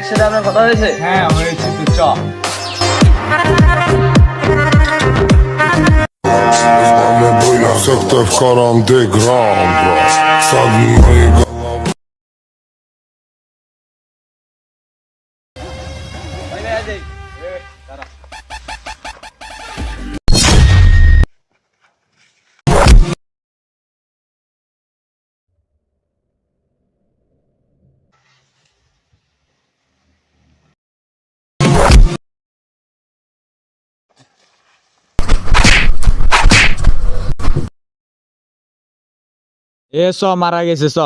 একসাথে আপনার কথা হয়েছে? হ্যাঁ হয়েছে তো, চ। Sekte w karanty gram, bro. Sadni mojej głowy. চ মারা গেছে, চ।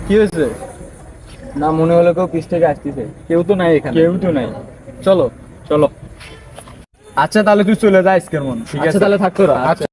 কি হয়েছে? না মনে হলো কেউ পিছ থেকে আসতেছে। কেউ তো নাই এখানে। কেউ তো নাই। চলো চলো। আচ্ছা তাহলে তুই চলে যা আজকের মন, ঠিক আচ্ছা আছে? তাহলে থাকতো না। আচ্ছা।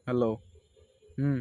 হ্যালো। হুম।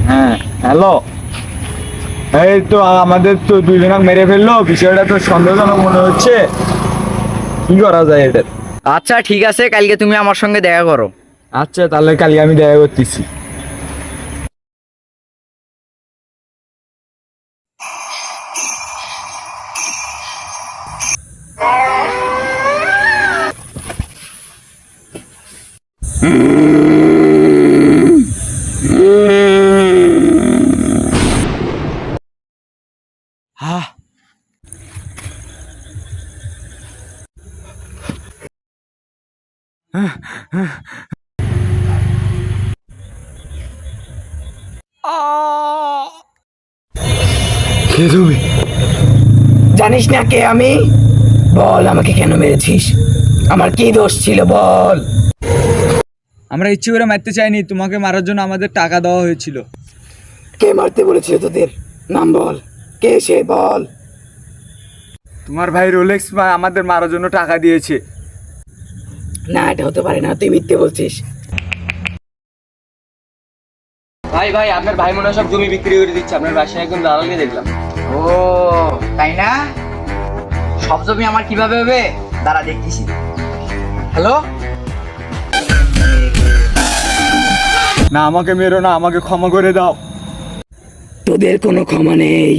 হ্যাঁ হ্যালো। এই তো আমাদের তো দুইজনা মেরে ফেললো, বিষয়টা তো সন্দেহজনক মনে হচ্ছে। কি করা যায় এটা? আচ্ছা ঠিক আছে, কালকে তুমি আমার সঙ্গে দেখা করো। আচ্ছা তাহলে কালকে আমি দেখা করতেছি। কে তুমি? জানিস না কে আমি? বল আমাকে কেন মেরেছিস? আমার কি দোষ ছিল বল? আমরা ইচ্ছে করে মারতে চাইনি, তোমাকে মারার জন্য আমাদের টাকা দেওয়া হয়েছিল। কে মারতে বলেছিল তোদের? নাম বল, কে সে বল। তোমার ভাই রোলেক্স আমাদের মারার জন্য টাকা দিয়েছে। না এটা হতে পারে না, তুই মিথ্যে বলছিস। ভাই ভাই আপনার ভাই মনে হয় সব জমি বিক্রি করে দিচ্ছে। আপনার বাসায় একদম দালালকে দেখলাম। ও তাই না? সব জমি আমার কিভাবে হবে দাঁড়া দেখতেছি। হ্যালো, না আমাকে মেরো না, আমাকে ক্ষমা করে দাও। তোদের কোনো ক্ষমা নেই।